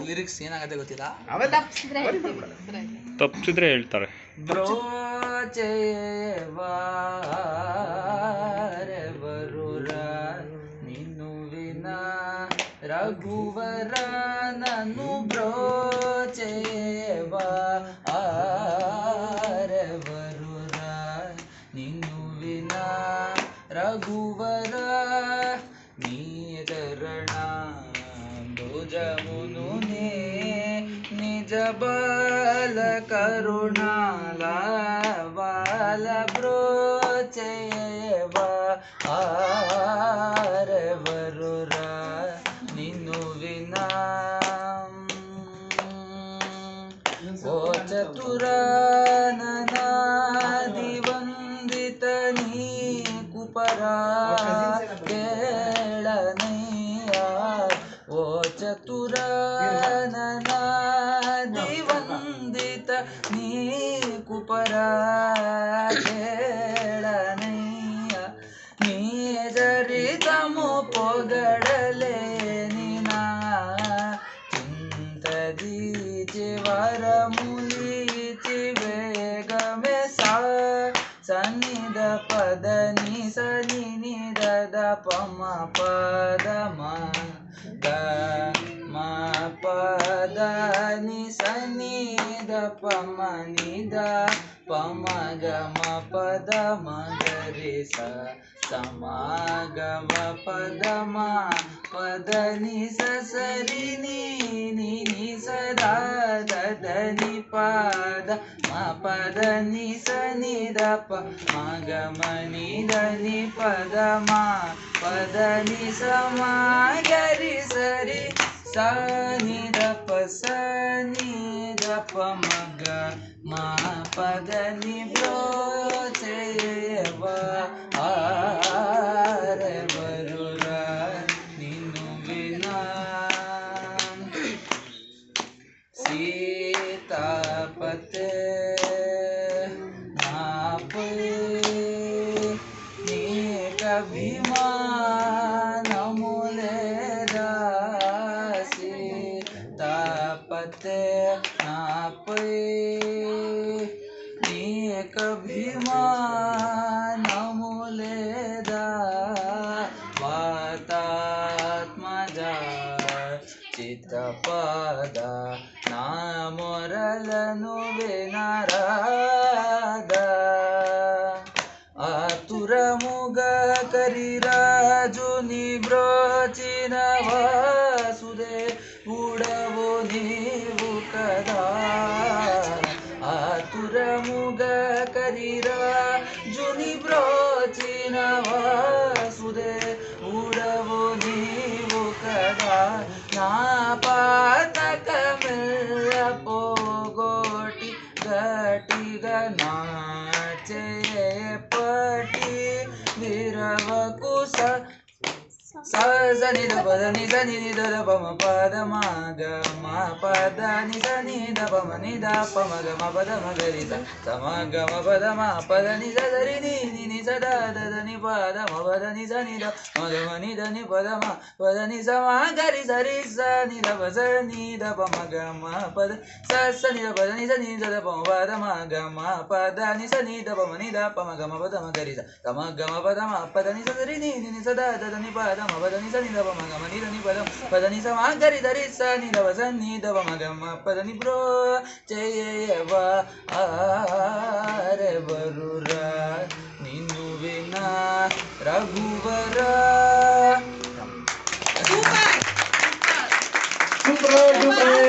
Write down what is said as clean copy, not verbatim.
Lyrics ಏನಾಗತ್ತೆ ಗೊತ್ತಿಲ್ಲ, ತಪ್ಪಿಸಿದ್ರೆ ಹೇಳ್ತಾರೆ. ಬ್ರೋಚೇವಾರೆ ಬರುರ ನಿನ್ನು ವಿನ ರಘುವರ ನನು ಬ್ರೋಚೇವಾರೆ ಬರುರ ನಿನ್ನು ವಿನ ರಘುವರ ನೀಕರಣ ಭುಜಮುನುನೇ ನಿಜ ಬಾಲ ಕರುಣಾಲ ಬಾಲ ಬ್ರೋಚೇವ ಆರೆ ಬರುರ ನಿನ್ನು ವಿನ ಓ ಚತುರ ನನಾದಿ ವಂದಿತ ನೀ ಕುಪರ ಕೇಳನಯ್ಯ ಓ ಚತುರ ನನಾದಿ ವಂದಿತ ನೀ ಕುಪರ ಕೇಳನಯ್ಯ ನೀ ಜರಿತಮು ಪೊಗಡಲೆ ನಿನ ಚಿಂತದಿ ಚಿವರ ಮುಲಿಚಿ ಬೇಗಮೆ ಸನಿದ ಪದ ನಿ ಸನಿ ನಿದ ಪಮ ಪದ ಮ ಗ ಮ ಪದ ನಿ ಸನಿ ದ ಪಮ ನಿದ ಪಮ ಗ ಮ ಪದ ಮ ಗರಿ ಸ ಸಮ ಗ ಮ ಪದ ಮ ಪದ ನಿ ಸ ಸರಿ ನಿ ನಿ ನಿ ಸದಾ ದದ ನಿ ಪದ ಮ ಪದ ನಿ ಸ ನಿ ದ ಪ ಮ ಗ ಮ ನಿ ದ ನಿ ಪದ ಮ ಪದ ನಿ ಸ ಮ ಗರಿ ಸರಿ ಸ ನಿ ದ ಪ ಸ ನಿ ದ ಪ ಮ ಗ ಮ ಪದ ನಿ ಬ್ರೋಚೇವ ಆರೆ ಬರುರ ನಿನ್ನು ವಿನ ಸೀತಾಪತೆ ನಾಪೈ ನೀಕ ಭೀಮಾನ ಮುಲೇರ ಸೀತಾಪತೆ ನಾಪೈ ನೀಕ ಭೀಮಾನ ಮುಲೇದ ವಾತಾತ್ಮಜ ಚಿತ್ತಪದ ನಾಮೊರಲನು ವಿನರಾದ ಆತುರ ಮುಗ ಕರಿರಾಜು ನಿಬ್ರೋಚಿನ ವಾಸುದೆ ಉಡವು ನೀವು ಕದಾ ಆತುರ ಮುಗ ಕರಿರಾಜು ನಿಬ್ರೋಚಿನ ವಾಸುದೆ ಉಡವು ನೀವು ಕದಾ ನಾಪಾತಕ ಮಿಲ್ಲ ಪೋಗೋಟಿ ಗಟಿಗ ನಾಚೆ ಪಟಿ ವಿರವ ಕುಸ ಸನಿ ದ ಪದ ನಿ ಸನಿ ನಿ ದ ಪಮ ಪದ ಮ ಗ ಮ ಪದ ನಿ ಸನಿ ದ ಪಮ ನಿ ದ ಪಮ ಗ ಮ ಪದ ಮ ಗರಿ ಸ ಮ ಗ ಮ ಪದ ಮ ಪದ ನಿ ಸ ಸರಿ ನಿ ನಿ ನಿ ಸ ದ ದ ನಿ ಪದ ಮ ಪದ ನಿ ಸ ನಿ ದ ಮ ಗ ಮ ನಿ ದ ನಿ ಪದ ಮ ಪದ ನಿ ಸ ಮ ಗರಿ ಸರಿ ಸ ನಿ ದ ಪ ಸ ನಿ ದ ಪ ಮ ಗ ಮ ಪದ ಸ ಸ ನಿ ದ ಪದ ನಿ ಸ ನಿ ದ ಪ ಮ ಪದ ಮ ಗ ಮ ಪದ ನಿ ಸ ನಿ ದ ಪ ಮ ನಿ ದ ಪ ಮ ಗ ಮ ಪದ ಮ ಗರಿ ಸ ಮ ಗ ಮ ಪದ ಮ ಪದ ನಿ ಸ ಸರಿ ನಿ ನಿ ನಿ ಸ ದ ದ ನಿ ಪದ ಮ ಪದ ನಿ ಸ ನಿ ದ ಪ ಮ ಗ ಮ ನಿ ದ ನಿ ಪದ ಪದ ನಿ ಸ ಮ ಗರಿ ಧರಿ ಸ ನಿ ದ ಪ ಸ ನಿ ದ ಪ ಮ ಗ ಮ ಪದ ನಿ ಬ್ರೋ ಜಯವ ಆರೆ ಬರುರ ನಿನ್ನು ವಿನ ರಘುವರ. ಸೂಪರ್